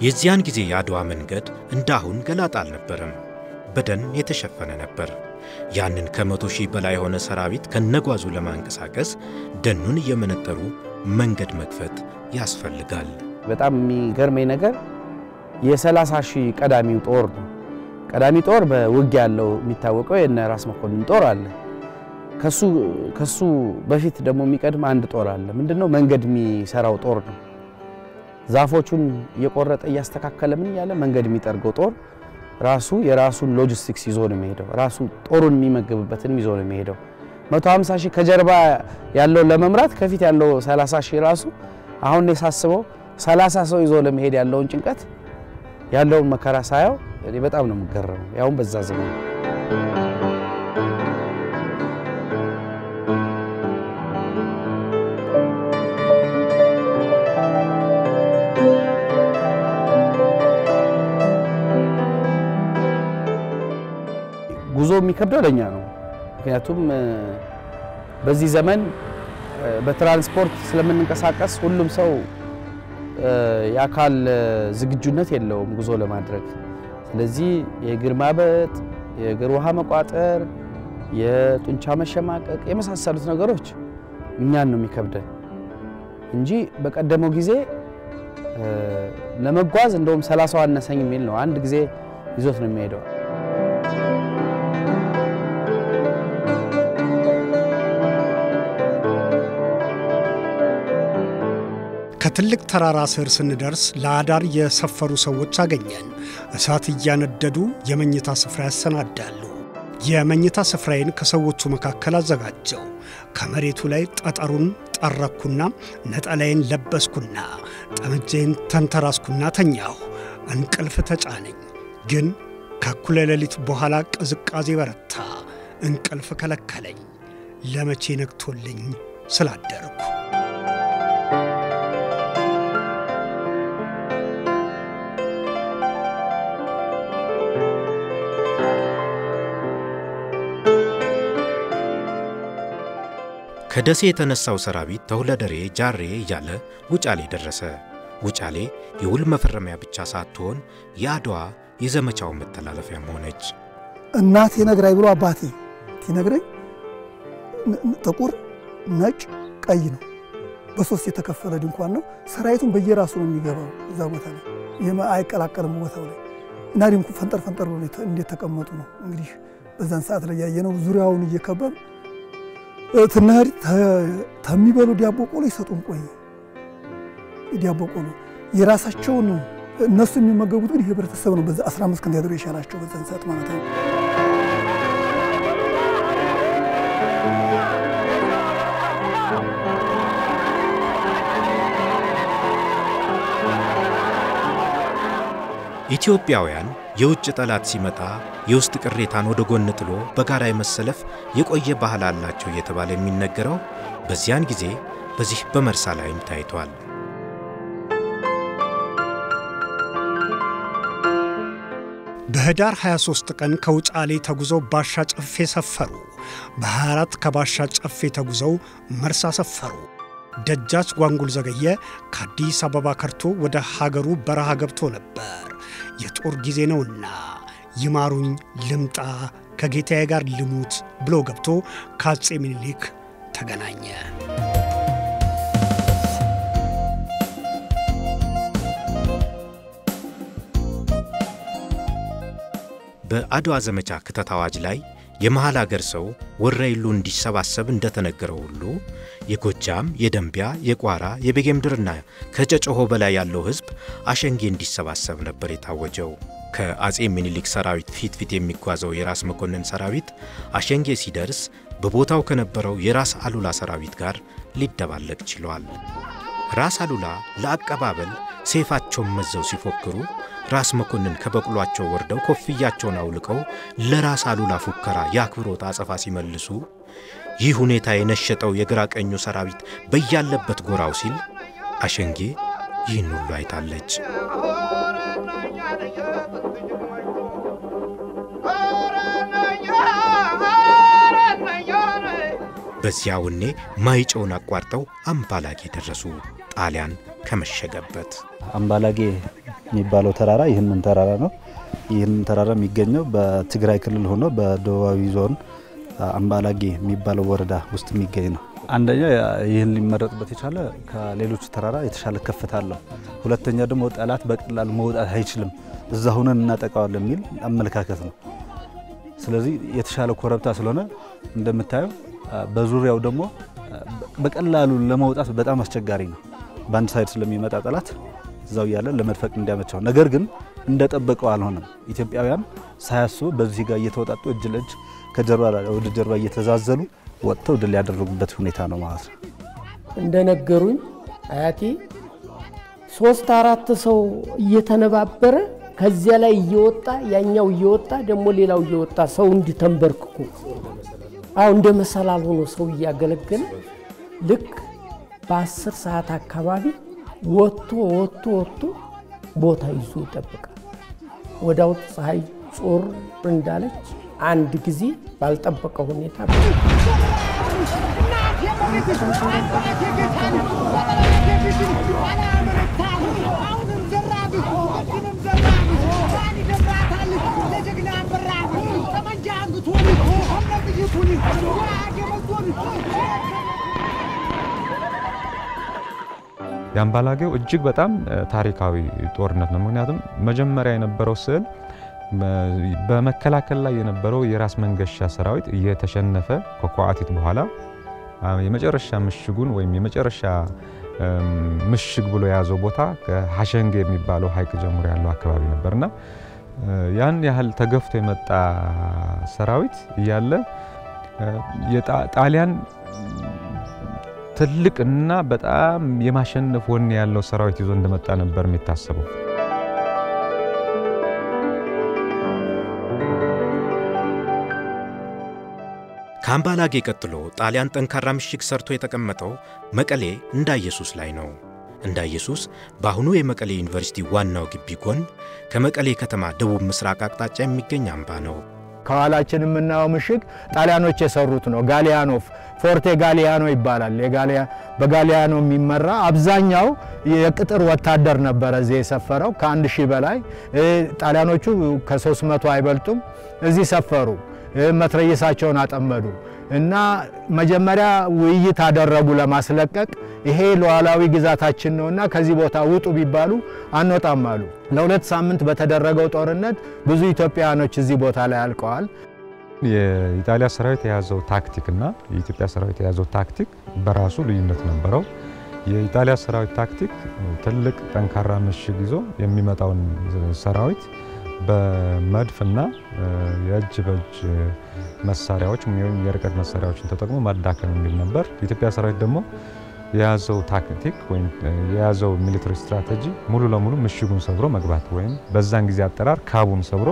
የዚያን ጊዜ የአድዋ መንገድ እንዳሁን ገላጣ አልነበረም፣ በደን የተሸፈነ ነበር። ያንን ከ100,000 በላይ የሆነ ሰራዊት ከነጓዙ ለማንቀሳቀስ ደኑን እየመነጠሩ መንገድ መክፈት ያስፈልጋል። በጣም የሚገርመኝ ነገር የ30,000 ቀዳሚው ጦር ነው። ቀዳሚ ጦር በውጊያ ያለው የሚታወቀው የነ ራስ መኮንን ጦር አለ። ከሱ በፊት ደግሞ የሚቀድም አንድ ጦር አለ። ምንድነው? መንገድ የሚሰራው ጦር ነው። ዛፎቹን እየቆረጠ እያስተካከለ ምን ያለ መንገድ የሚጠርገው ጦር ራሱ የራሱን ሎጂስቲክስ ይዞ ነው የሚሄደው። ራሱ ጦሩን የሚመገብበትን ይዞ ነው የሚሄደው። 150,000 ከጀርባ ያለው ለመምራት ከፊት ያለው 30,000 ራሱ አሁን የሳስበው 30 ሰው ይዞ ለመሄድ ያለውን ጭንቀት ያለውን መከራ ሳያው እኔ በጣም ነው የምገረመው። ያውም በዛ ዘመን ጉዞ የሚከብደው ለኛ ነው። ምክንያቱም በዚህ ዘመን በትራንስፖርት ስለምንንቀሳቀስ ሁሉም ሰው የአካል ዝግጁነት የለውም ጉዞ ለማድረግ። ስለዚህ የእግር ማበጥ፣ የእግር ውሃ መቋጠር፣ የጡንቻ መሸማቀቅ የመሳሰሉት ነገሮች እኛን ነው የሚከብደን እንጂ በቀደመው ጊዜ ለመጓዝ እንደውም 30 አነሰኝ የሚል ነው። አንድ ጊዜ ይዞት ነው የሚሄደው። ከትልቅ ተራራ ስር ስንደርስ ለአዳር የሰፈሩ ሰዎች አገኘን። እሳት እያነደዱ የመኝታ ስፍራ ያሰናዳሉ። የመኝታ ስፍራዬን ከሰዎቹ መካከል አዘጋጀው። ከመሬቱ ላይ ጠጠሩን ጠረኩና ነጠላዬን ለበስኩና ጠመንጃዬን ተንተራስኩና ተኛሁ። እንቅልፍ ተጫነኝ። ግን ከእኩለ ሌሊት በኋላ ቅዝቃዜ በረታ። እንቅልፍ ከለከለኝ። ለመቼ ነግቶልኝ ስላደርኩ ከደሴ የተነሳው ሰራዊት ተሁለደሬ ጃሬ እያለ ውጫሌ ደረሰ። ውጫሌ የውል መፈረሚያ ብቻ ሳትሆን የአድዋ የዘመቻው መተላለፊያም ሆነች። እናቴ ነግራይ ብሎ አባቴ ሲነግረኝ ጥቁር፣ ነጭ፣ ቀይ ነው። በሶስት የተከፈለ ድንኳን ነው። ሰራዊቱን በየራሱ ነው የሚገባው እዛ ቦታ ላይ አይቀላቀልም ቦታው ላይ እና ድንኩ ፈንጠር ፈንጠር ብሎ እንዴት ተቀመጡ ነው እንግዲህ በዛን ሰዓት ላይ ያየነው። ዙሪያውን እየከበብ ትናሪ ተሚበሉ ዲያቦ ቆሎ ይሰጡን። ቆይ ዲያቦ ቆሎ የራሳቸው ነው እነሱ የሚመገቡት ግን ህብረተሰብ ነው። በዛ 15 ቀን ያድሩ ይሻላቸው በዛን ሰዓት ማለት ነው። ኢትዮጵያውያን የውጭ ጠላት ሲመጣ የውስጥ ቅሬታን ወደ ጎን ጥሎ በጋራ የመሰለፍ የቆየ ባህል አላቸው እየተባለ የሚነገረው በዚያን ጊዜ በዚህ በመርሳ ላይም ታይቷል። በህዳር 23 ቀን ከውጫሌ ተጉዘው ባሻ ጨፌ ሰፈሩ። በ24 ከባሻ ጨፌ ተጉዘው መርሳ ሰፈሩ። ደጃች ጓንጉል ዘገየ ከአዲስ አበባ ከርቶ ወደ ሀገሩ በረሃ ገብቶ ነበር። የጦር ጊዜ ነውና ይማሩኝ ልምጣ ከጌታዬ ጋር ልሙት ብሎ ገብቶ ከአፄ ምኒልክ ተገናኘ። በአድዋ ዘመቻ ክተት አዋጅ ላይ የመሃል አገር ሰው ወረይሉ እንዲሰባሰብ እንደተነገረው ሁሉ የጎጃም፣ የደንቢያ፣ የቋራ፣ የቤጌምድርና ከጨጨሆ በላይ ያለው ህዝብ አሸንጌ እንዲሰባሰብ ነበር የታወጀው። ከአፄ ምኒልክ ሰራዊት ፊት የሚጓዘው የራስ መኮንን ሰራዊት አሸንጌ ሲደርስ በቦታው ከነበረው የራስ አሉላ ሰራዊት ጋር ሊደባለቅ ችሏል። ራስ አሉላ ለአቀባበል ሰይፋቸውን መዘው ሲፎክሩ ራስ መኮንን ከበቅሏቸው ወርደው ኮፍያቸውን አውልቀው ለራስ አሉላ ፉከራ ያክብሮት አጸፋ ሲመልሱ ይህ ሁኔታ የነሸጠው የግራ ቀኙ ሰራዊት በያለበት ጎራው ሲል አሸንጌ ይህን ሁሉ አይታለች። በዚያውኔ ማይጨውን አቋርጠው አምባላጌ ደረሱ። ጣሊያን ከመሸገበት አምባላጌ የሚባለው ተራራ ይህንን ተራራ ነው። ይህንን ተራራ የሚገኘው በትግራይ ክልል ሆኖ በደቡባዊ ዞን አምባላጌ የሚባለው ወረዳ ውስጥ የሚገኝ ነው። አንደኛ ይህን ሊመረጥበት የቻለ ከሌሎች ተራራ የተሻለ ከፍታ አለው። ሁለተኛ ደግሞ ጠላት በቀላሉ መውጣት አይችልም፣ እዛ ሆነን እናጠቃዋለን የሚል አመለካከት ነው። ስለዚህ የተሻለ ኮረብታ ስለሆነ እንደምታየው በዙሪያው ደግሞ በቀላሉ ለመውጣት በጣም አስቸጋሪ ነው። በአንድ ሳይድ ስለሚመጣ ጠላት እዛው ያለ ለመድፈቅ እንዲያመቸው። ነገር ግን እንደጠበቀው አልሆነም። ኢትዮጵያውያን ሳያስቡ በዚህ ጋር እየተወጣጡ እጅ ለእጅ ከጀርባ ወደ ጀርባ እየተዛዘሉ ወጥተው ድል ያደረጉበት ሁኔታ ነው ማለት ነው። እንደነገሩኝ አያቴ 3-4 ሰው እየተነባበረ ከዚያ ላይ እየወጣ ያኛው እየወጣ ደግሞ ሌላው እየወጣ ሰው እንዲተንበርክኩ እንደ መሰላል ሆኖ ሰው እያገለገለ ልክ በ10 ሰዓት አካባቢ ወጥቶ ቦታ ይዞ ይጠብቃል። ወዳው ፀሐይ ጾር እንዳለች አንድ ጊዜ ባልጠበቀው ሁኔታ የአምባላጌው እጅግ በጣም ታሪካዊ ጦርነት ነው። ምክንያቱም መጀመሪያ የነበረው ስዕል በመከላከል ላይ የነበረው የራስ መንገሻ ሰራዊት እየተሸነፈ ከቋዓቲት በኋላ የመጨረሻ ምሽጉን ወይም የመጨረሻ ምሽግ ብሎ የያዘው ቦታ ከሐሸንጌ የሚባለው ሐይቅ ጀምሮ ያለው አካባቢ ነበርና ያን ያህል ተገፍቶ የመጣ ሰራዊት እያለ የጣሊያን ትልቅና በጣም የማሸነፍ ወኔ ያለው ሰራዊት ይዞ እንደመጣ ነበር የሚታሰበው። ከአምባላጌ ቀጥሎ ጣሊያን ጠንካራ ምሽግ ሰርቶ የተቀመጠው መቀሌ እንዳ ኢየሱስ ላይ ነው። እንዳ ኢየሱስ በአሁኑ የመቀሌ ዩኒቨርሲቲ ዋናው ግቢ ጎን ከመቀሌ ከተማ ደቡብ ምስራቅ አቅጣጫ የሚገኝ አምባ ነው። ከኋላችን የምናየው ምሽግ ጣሊያኖች የሰሩት ነው። ጋሊያኖፍ ፎርቴ ጋሊያኖ ይባላል። በጋሊያኖ የሚመራ አብዛኛው የቅጥር ወታደር ነበረ እዚህ የሰፈረው ከ1000 በላይ። ጣሊያኖቹ ከ300 አይበልጡም። እዚህ ሰፈሩ። መትረየሳቸውን አጠመዱ እና መጀመሪያ ውይይት አደረጉ ለማስለቀቅ። ይሄ ሉዓላዊ ግዛታችን ነውና ከዚህ ቦታ ውጡ ቢባሉ አንወጣም አሉ። ለ2 ሳምንት በተደረገው ጦርነት ብዙ ኢትዮጵያውያኖች እዚህ ቦታ ላይ አልቀዋል። የኢጣሊያ ሰራዊት የያዘው ታክቲክና የኢትዮጵያ ሰራዊት የያዘው ታክቲክ በራሱ ልዩነት ነበረው። የኢጣሊያ ሰራዊት ታክቲክ ትልቅ ጠንካራ ምሽግ ይዞ የሚመጣውን ሰራዊት በመድፍና የእጅ በእጅ መሳሪያዎች ወይም የርቀት መሳሪያዎችን ተጠቅሞ ማዳከም የሚል ነበር። የኢትዮጵያ ሰራዊት ደግሞ የያዘው ታክቲክ ወይም የያዘው ሚሊተሪ ስትራቴጂ ሙሉ ለሙሉ ምሽጉን ሰብሮ መግባት ወይም በዛን ጊዜ አጠራር ካቡን ሰብሮ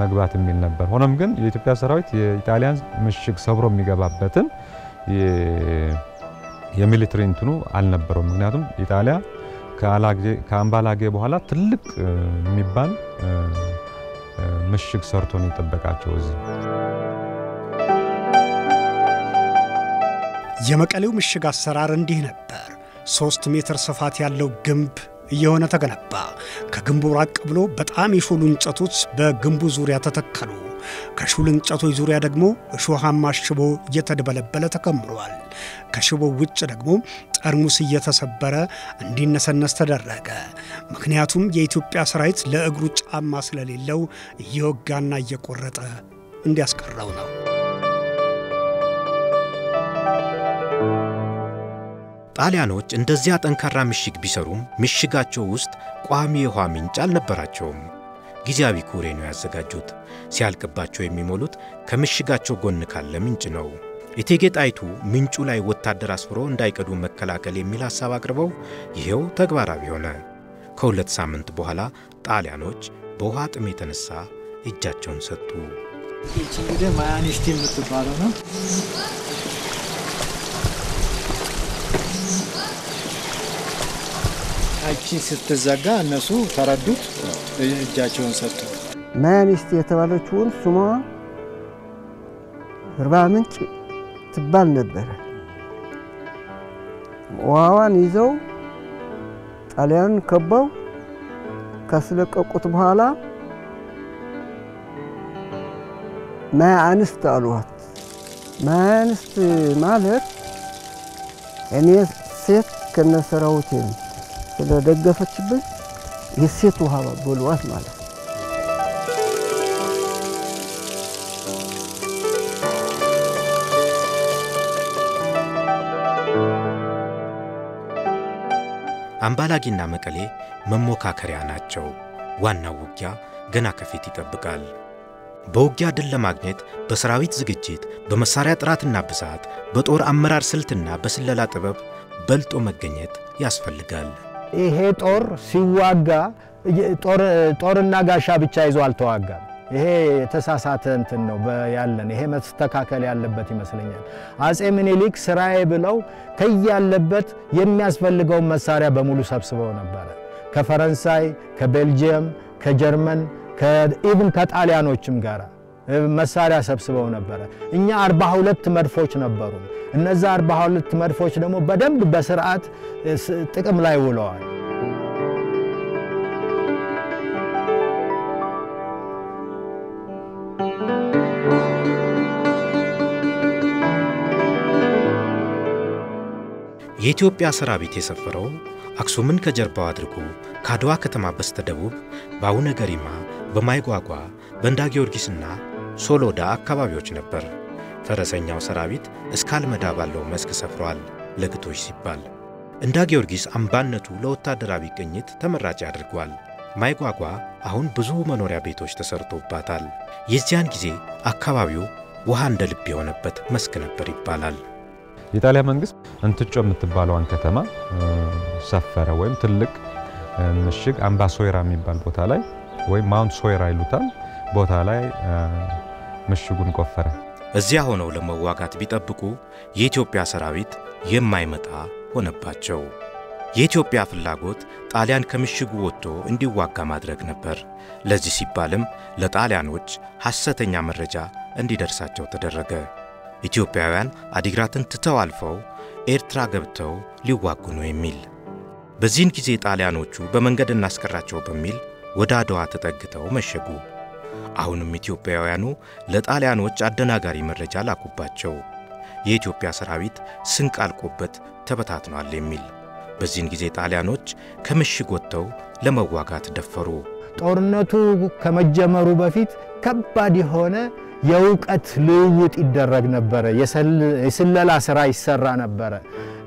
መግባት የሚል ነበር። ሆኖም ግን የኢትዮጵያ ሰራዊት የኢጣሊያን ምሽግ ሰብሮ የሚገባበትን የሚሊተሪ እንትኑ አልነበረው። ምክንያቱም ኢጣሊያ ከአምባላጌ በኋላ ትልቅ የሚባል ምሽግ ሰርቶ ነው የጠበቃቸው እዚህ። የመቀሌው ምሽግ አሰራር እንዲህ ነበር። 3 ሜትር ስፋት ያለው ግንብ እየሆነ ተገነባ። ከግንቡ ራቅ ብሎ በጣም የሾሉ እንጨቶች በግንቡ ዙሪያ ተተከሉ። ከሾሉ እንጨቶች ዙሪያ ደግሞ እሾሃማ ሽቦ እየተደበለበለ ተከምሯል። ከሽቦ ውጭ ደግሞ ጠርሙስ እየተሰበረ እንዲነሰነስ ተደረገ። ምክንያቱም የኢትዮጵያ ሰራዊት ለእግሩ ጫማ ስለሌለው እየወጋና እየቆረጠ እንዲያስቀረው ነው። ጣሊያኖች እንደዚያ ጠንካራ ምሽግ ቢሰሩም ምሽጋቸው ውስጥ ቋሚ የውሃ ምንጭ አልነበራቸውም። ጊዜያዊ ኩሬ ነው ያዘጋጁት። ሲያልቅባቸው የሚሞሉት ከምሽጋቸው ጎን ካለ ምንጭ ነው። እቴጌ ጣይቱ ምንጩ ላይ ወታደር አስፍሮ እንዳይቀዱ መከላከል የሚል ሐሳብ አቅርበው ይሄው ተግባራዊ ሆነ። ከ2 ሳምንት በኋላ ጣሊያኖች በውሃ ጥም የተነሳ እጃቸውን ሰጡ። እቺ እንግዲህ ማያኒስቲ የምትባለው ነው። እቺ ስትዘጋ እነሱ ተረዱት፣ እጃቸውን ሰጡ። ማያኒስቲ የተባለችውን ስሟ አርባ ምንጭ ትባል ነበር። ውሃዋን ይዘው ጣሊያን ከበው ካስለቀቁት በኋላ ማያንስት አሏት። ማያንስት ማለት እኔ ሴት ከነሰራውቴ ስለደገፈችብኝ የሴት ውሃ በሏት ማለት። አምባላጌና መቀሌ መሞካከሪያ ናቸው። ዋናው ውጊያ ገና ከፊት ይጠብቃል። በውጊያ ድል ለማግኘት በሰራዊት ዝግጅት፣ በመሳሪያ ጥራትና ብዛት፣ በጦር አመራር ስልትና በስለላ ጥበብ በልጦ መገኘት ያስፈልጋል። ይሄ ጦር ሲዋጋ ጦርና ጋሻ ብቻ ይዞ አልተዋጋም። ይሄ የተሳሳተ እንትን ነው ያለን። ይሄ መስተካከል ያለበት ይመስለኛል። አጼ ምኒልክ ስራዬ ብለው ከያለበት የሚያስፈልገው መሳሪያ በሙሉ ሰብስበው ነበር። ከፈረንሳይ፣ ከቤልጂየም፣ ከጀርመን፣ ኢቭን ከጣሊያኖችም ጋር መሳሪያ ሰብስበው ነበር። እኛ 42 መድፎች ነበሩ። እነዛ 42 መድፎች ደግሞ በደንብ በስርዓት ጥቅም ላይ ውለዋል። የኢትዮጵያ ሰራዊት የሰፈረው አክሱምን ከጀርባው አድርጎ ከአድዋ ከተማ በስተደቡብ በአቡነ ገሪማ፣ በማይጓጓ፣ በእንዳ ጊዮርጊስና ሶሎዳ አካባቢዎች ነበር። ፈረሰኛው ሰራዊት እስከ አልመዳ ባለው መስክ ሰፍሯል ለግጦሽ ሲባል። እንዳ ጊዮርጊስ አምባነቱ ለወታደራዊ ቅኝት ተመራጭ አድርጓል። ማይጓጓ አሁን ብዙ መኖሪያ ቤቶች ተሰርቶባታል። የዚያን ጊዜ አካባቢው ውሃ እንደ ልብ የሆነበት መስክ ነበር ይባላል። የጣሊያን መንግስት እንትጮ የምትባለዋን ከተማ ሰፈረ። ወይም ትልቅ ምሽግ አምባ ሶይራ የሚባል ቦታ ላይ ወይም ማውንት ሶይራ ይሉታል ቦታ ላይ ምሽጉን ቆፈረ። እዚያ ሆነው ለመዋጋት ቢጠብቁ የኢትዮጵያ ሰራዊት የማይመጣ ሆነባቸው። የኢትዮጵያ ፍላጎት ጣሊያን ከምሽጉ ወጥቶ እንዲዋጋ ማድረግ ነበር። ለዚህ ሲባልም ለጣሊያኖች ሐሰተኛ መረጃ እንዲደርሳቸው ተደረገ። ኢትዮጵያውያን አዲግራትን ትተው አልፈው ኤርትራ ገብተው ሊዋጉ ነው የሚል። በዚህን ጊዜ ጣሊያኖቹ በመንገድ እናስቀራቸው በሚል ወደ አድዋ ተጠግተው መሸጉ። አሁንም ኢትዮጵያውያኑ ለጣሊያኖች አደናጋሪ መረጃ ላኩባቸው። የኢትዮጵያ ሰራዊት ስንቅ አልቆበት ተበታትኗል የሚል። በዚህን ጊዜ ጣሊያኖች ከምሽግ ወጥተው ለመዋጋት ደፈሩ። ጦርነቱ ከመጀመሩ በፊት ከባድ የሆነ የእውቀት ልውውጥ ይደረግ ነበረ። የስለላ ስራ ይሰራ ነበረ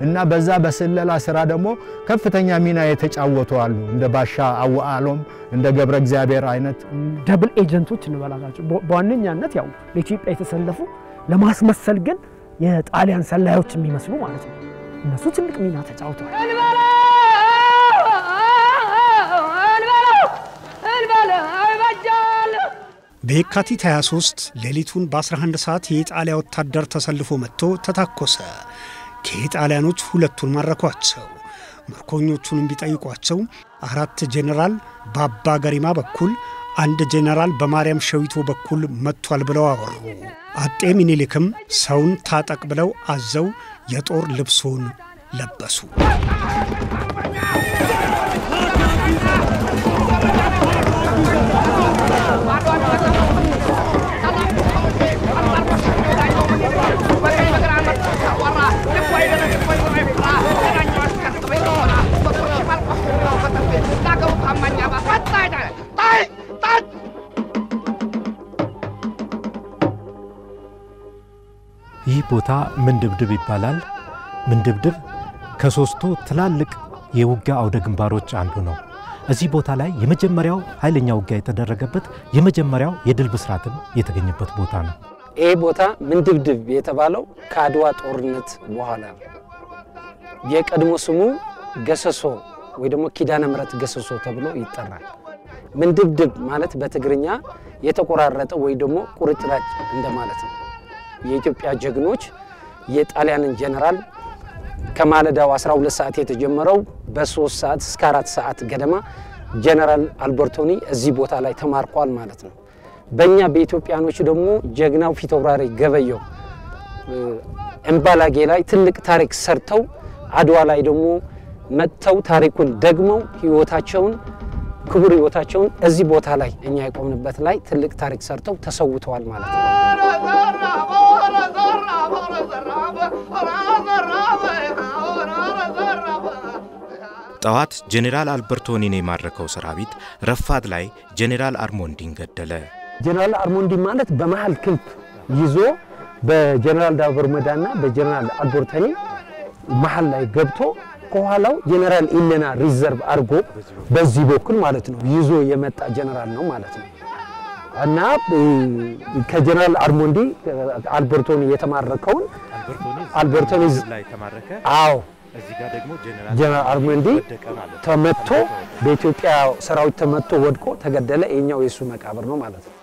እና በዛ በስለላ ስራ ደግሞ ከፍተኛ ሚና የተጫወቱ አሉ። እንደ ባሻ አውዓሎም እንደ ገብረ እግዚአብሔር አይነት ደብል ኤጀንቶች እንበላላቸው። በዋነኛነት ያው ለኢትዮጵያ የተሰለፉ ለማስመሰል ግን የጣሊያን ሰላዮች የሚመስሉ ማለት ነው። እነሱ ትልቅ ሚና ተጫውተዋል። በየካቲት 23 ሌሊቱን በ11 ሰዓት የኢጣሊያ ወታደር ተሰልፎ መጥቶ ተታኮሰ። ከኢጣሊያኖች ሁለቱን ማረኳቸው። ምርኮኞቹን ቢጠይቋቸው 4 ጄኔራል በአባ ገሪማ በኩል 1 ጄኔራል በማርያም ሸዊቶ በኩል መጥቷል ብለው አወሩ። አጤ ሚኒሊክም ሰውን ታጠቅ ብለው አዘው የጦር ልብሱን ለበሱ። ይህ ቦታ ምንድብድብ ይባላል። ምንድብድብ ከሶስቱ ትላልቅ የውጊያ አውደ ግንባሮች አንዱ ነው። እዚህ ቦታ ላይ የመጀመሪያው ኃይለኛ ውጊያ የተደረገበት የመጀመሪያው የድል ብስራትም የተገኘበት ቦታ ነው። ይሄ ቦታ ምንድብድብ የተባለው ከአድዋ ጦርነት በኋላ የቀድሞ ስሙ ገሰሶ ወይ ደግሞ ኪዳነ ምሕረት ገሰሶ ተብሎ ይጠራል። ምንድብድብ ማለት በትግርኛ የተቆራረጠ ወይ ደግሞ ቁርጥራጭ እንደማለት ነው። የኢትዮጵያ ጀግኖች የጣሊያንን ጀነራል ከማለዳው 12 ሰዓት የተጀመረው በ3 ሰዓት እስከ 4 ሰዓት ገደማ ጀነራል አልበርቶኒ እዚህ ቦታ ላይ ተማርኳል ማለት ነው። በእኛ በኢትዮጵያኖች ደግሞ ጀግናው ፊታውራሪ ገበየው እምባላጌ ላይ ትልቅ ታሪክ ሰርተው አድዋ ላይ ደግሞ መጥተው ታሪኩን ደግመው ህይወታቸውን ክቡር ህይወታቸውን እዚህ ቦታ ላይ እኛ የቆምንበት ላይ ትልቅ ታሪክ ሰርተው ተሰውተዋል ማለት ነው። ጠዋት ጄኔራል አልበርቶኒን የማረከው ሰራዊት ረፋድ ላይ ጄኔራል አርሞንዲን ገደለ። ጄኔራል አርሞንዲ ማለት በመሃል ክንፍ ይዞ በጄኔራል ዳውበር መዳና በጄኔራል አልበርቶኒ መሃል ላይ ገብቶ ከኋላው ጄኔራል ኢሌና ሪዘርቭ አርጎ በዚህ በኩል ማለት ነው ይዞ የመጣ ጄኔራል ነው ማለት ነው። እና ከጄኔራል አርሞንዲ አልበርቶኒ የተማረከውን አልበርቶኒ ላይ ተማረከ። አዎ እዚህ ጋር ደግሞ ጄኔራል አርሞንዲ ተመቶ በኢትዮጵያ ሰራዊት ተመቶ ወድቆ ተገደለ። የኛው የሱ መቃብር ነው ማለት ነው።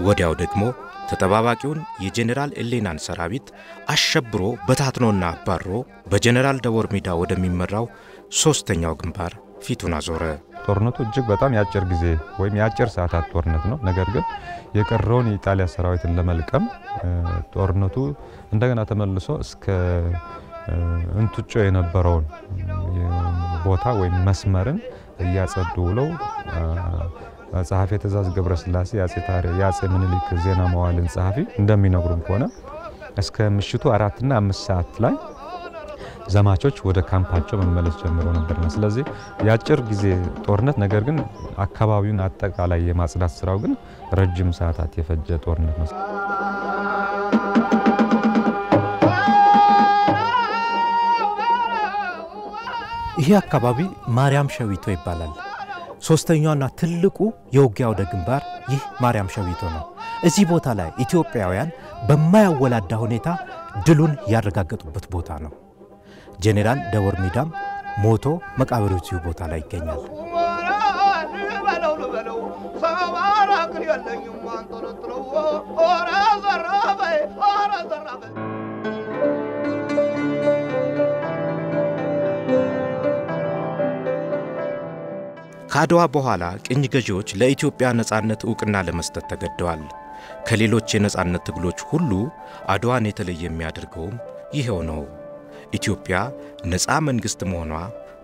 ወዲያው ደግሞ ተጠባባቂውን የጄኔራል ኢሌናን ሰራዊት አሸብሮ በታትኖና አባሮ በጄኔራል ደወር ሜዳ ወደሚመራው ሶስተኛው ግንባር ፊቱን አዞረ። ጦርነቱ እጅግ በጣም ያጭር ጊዜ ወይም ያጭር ሰዓታት ጦርነት ነው። ነገር ግን የቀረውን የኢጣሊያ ሰራዊትን ለመልቀም ጦርነቱ እንደገና ተመልሶ እስከ እንቱጮ የነበረውን ቦታ ወይም መስመርን እያጸዱ ብለው ጸሐፊ ትእዛዝ ገብረስላሴ ያጼ ምኒልክ ዜና መዋዕልን ጸሐፊ እንደሚነግሩን ከሆነ እስከ ምሽቱ 4 እና 5 ሰዓት ላይ ዘማቾች ወደ ካምፓቸው መመለስ ጀምረው ነበርና ስለዚህ ያጭር ጊዜ ጦርነት ነገር ግን አካባቢውን አጠቃላይ የማጽዳት ስራው ግን ረጅም ሰዓታት የፈጀ ጦርነት ነው። ይህ አካባቢ ማርያም ሸዊቶ ይባላል። ሶስተኛውና ትልቁ የውጊያው ግንባር ይህ ማርያም ሸዊቶ ነው። እዚህ ቦታ ላይ ኢትዮጵያውያን በማያወላዳ ሁኔታ ድሉን ያረጋገጡበት ቦታ ነው። ጄኔራል ደወር ሜዳም ሞቶ መቃብሩ እዚሁ ቦታ ላይ ይገኛል። ከአድዋ በኋላ ቅኝ ገዢዎች ለኢትዮጵያ ነጻነት ዕውቅና ለመስጠት ተገደዋል። ከሌሎች የነጻነት ትግሎች ሁሉ አድዋን የተለየ የሚያደርገውም ይሄው ነው። ኢትዮጵያ ነጻ መንግስት መሆኗ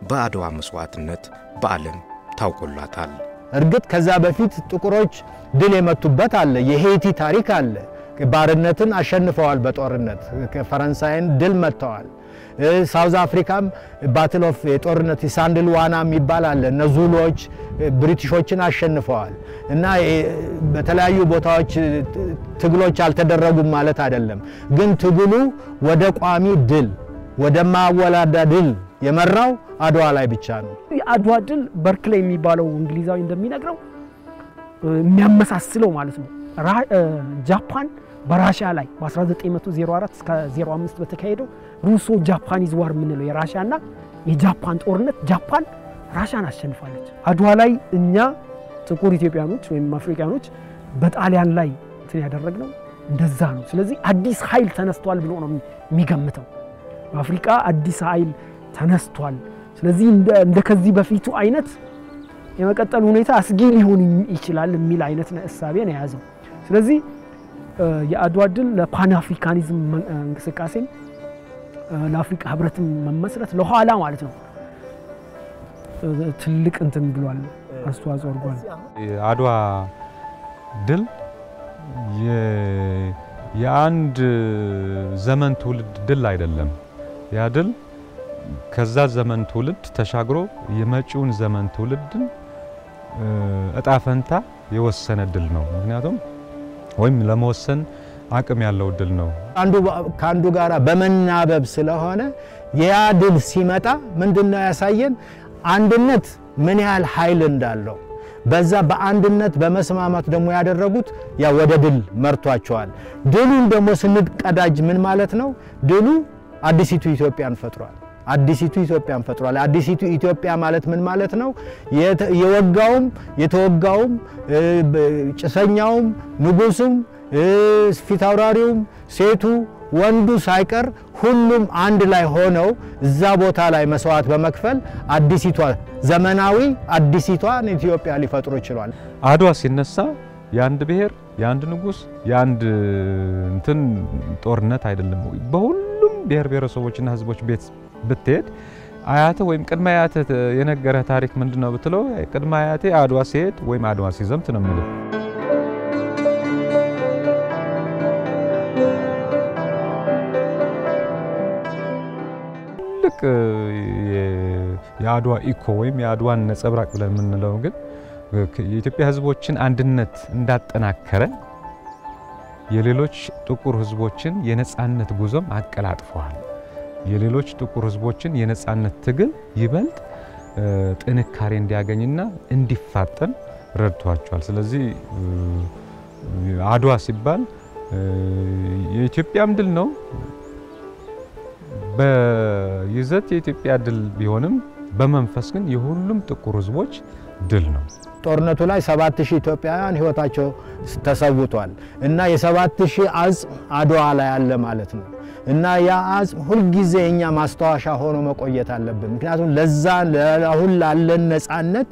በአድዋ መስዋዕትነት በዓለም ታውቆላታል። እርግጥ ከዛ በፊት ጥቁሮች ድል የመቱበት አለ። የሄይቲ ታሪክ አለ። ባርነትን አሸንፈዋል። በጦርነት ፈረንሳይን ድል መተዋል። ሳውዝ አፍሪካም ባትል ኦፍ የጦርነት ሳንድል ዋና የሚባል አለ። ነዙሎች ብሪቲሾችን አሸንፈዋል። እና በተለያዩ ቦታዎች ትግሎች አልተደረጉም ማለት አይደለም። ግን ትግሉ ወደ ቋሚ ድል ወደ ማወላዳ ድል የመራው አድዋ ላይ ብቻ ነው። የአድዋ ድል በርክሌይ የሚባለው እንግሊዛዊ እንደሚነግረው የሚያመሳስለው ማለት ነው ጃፓን በራሽያ ላይ በ1904 እስከ 05 በተካሄደው ሩሶ ጃፓኒዝ ዋር ምንለው የራሽያና የጃፓን ጦርነት ጃፓን ራሽያን አሸንፋለች። አድዋ ላይ እኛ ጥቁር ኢትዮጵያኖች ወይም አፍሪካኖች በጣሊያን ላይ እንትን ያደረግነው እንደዛ ነው። ስለዚህ አዲስ ኃይል ተነስቷል ብሎ ነው የሚገምተው። በአፍሪካ አዲስ ኃይል ተነስቷል። ስለዚህ እንደ ከዚህ በፊቱ አይነት የመቀጠል ሁኔታ አስጊ ሊሆን ይችላል የሚል አይነት እሳቤ ነው የያዘው። ስለዚህ የአድዋ ድል ለፓን አፍሪካኒዝም እንቅስቃሴ ለአፍሪካ ህብረት መመስረት ለኋላ ማለት ነው ትልቅ እንትን ብሏል አስተዋጽኦ አድርጓል። አድዋ ድል የአንድ ዘመን ትውልድ ድል አይደለም። ያ ድል ከዛ ዘመን ትውልድ ተሻግሮ የመጪውን ዘመን ትውልድን እጣ ፈንታ የወሰነ ድል ነው። ምክንያቱም ወይም ለመወሰን አቅም ያለው ድል ነው። አንዱ ጋራ በመናበብ ስለሆነ ያ ድል ሲመጣ ምንድነው ያሳየን? አንድነት ምን ያህል ኃይል እንዳለው በዛ በአንድነት በመስማማት ደግሞ ያደረጉት ያ ወደ ድል መርቷቸዋል። ድሉን ደግሞ ስንቀዳጅ ምን ማለት ነው? ድሉ አዲሲቱ ኢትዮጵያን ፈጥሯል። አዲሲቱ ኢትዮጵያን ፈጥሯል። አዲሲቱ ኢትዮጵያ ማለት ምን ማለት ነው? የወጋውም የተወጋውም ጭሰኛውም ንጉስም ፊታውራሪውም ሴቱ ወንዱ ሳይቀር ሁሉም አንድ ላይ ሆነው እዛ ቦታ ላይ መስዋዕት በመክፈል አዲሲቷ ዘመናዊ አዲሲቷን ኢትዮጵያ ሊፈጥሩ ይችላል። አድዋ ሲነሳ የአንድ ብሔር የአንድ ንጉስ የአንድ እንትን ጦርነት አይደለም። በሁሉም ብሔር ብሔረሰቦችና ህዝቦች ቤት ብትሄድ አያተ ወይም ቅድመ አያተ የነገረ ታሪክ ምንድነው ብትለው ቅድመ አያቴ አድዋ ሲሄድ ወይም አድዋ ሲዘምት ነው የሚለው። ልክ የአድዋ ኢኮ ወይም የአድዋን ነጸብራቅ ብለን የምንለው ግን የኢትዮጵያ ህዝቦችን አንድነት እንዳጠናከረ የሌሎች ጥቁር ህዝቦችን የነጻነት ጉዞም አቀላጥፈዋል። የሌሎች ጥቁር ህዝቦችን የነጻነት ትግል ይበልጥ ጥንካሬ እንዲያገኝና እንዲፋጠን ረድቷቸዋል። ስለዚህ አድዋ ሲባል የኢትዮጵያም ድል ነው። በይዘት የኢትዮጵያ ድል ቢሆንም በመንፈስ ግን የሁሉም ጥቁር ህዝቦች ድል ነው። ጦርነቱ ላይ 7000 ኢትዮጵያውያን ህይወታቸው ተሰውቷል እና የ7000 አጽም አድዋ ላይ አለ ማለት ነው። እና ያ አጽም ሁሉ ጊዜ እኛ ማስተዋሻ ሆኖ መቆየት አለብን። ምክንያቱም ለዛ ለአሁን ላለን ነጻነት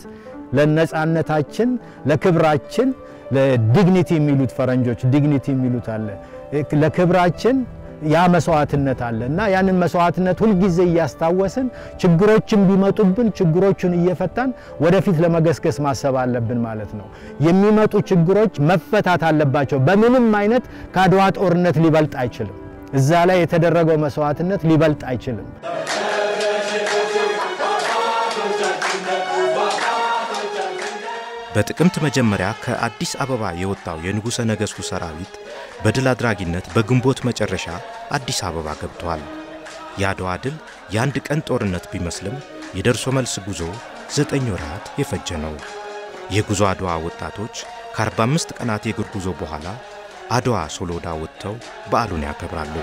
ለነጻነታችን ለክብራችን ለዲግኒቲ የሚሉት ፈረንጆች ዲግኒቲ የሚሉት አለ ለክብራችን ያ መስዋዕትነት አለ እና ያንን መስዋዕትነት ሁሉ ጊዜ እያስታወስን ችግሮችን ቢመጡብን ችግሮቹን እየፈታን ወደፊት ለመገስገስ ማሰብ አለብን ማለት ነው። የሚመጡ ችግሮች መፈታት አለባቸው። በምንም አይነት ከአድዋ ጦርነት ሊበልጥ አይችልም። እዛ ላይ የተደረገው መስዋዕትነት ሊበልጥ አይችልም። በጥቅምት መጀመሪያ ከአዲስ አበባ የወጣው የንጉሠ ነገሥቱ ሰራዊት በድል አድራጊነት በግንቦት መጨረሻ አዲስ አበባ ገብቷል። የአድዋ ድል የአንድ ቀን ጦርነት ቢመስልም የደርሶ መልስ ጉዞ 9 ወራት የፈጀ ነው። የጉዞ አድዋ ወጣቶች ከ45 ቀናት የእግር ጉዞ በኋላ አድዋ ሶሎዳ ወጥተው በዓሉን ያከብራሉ።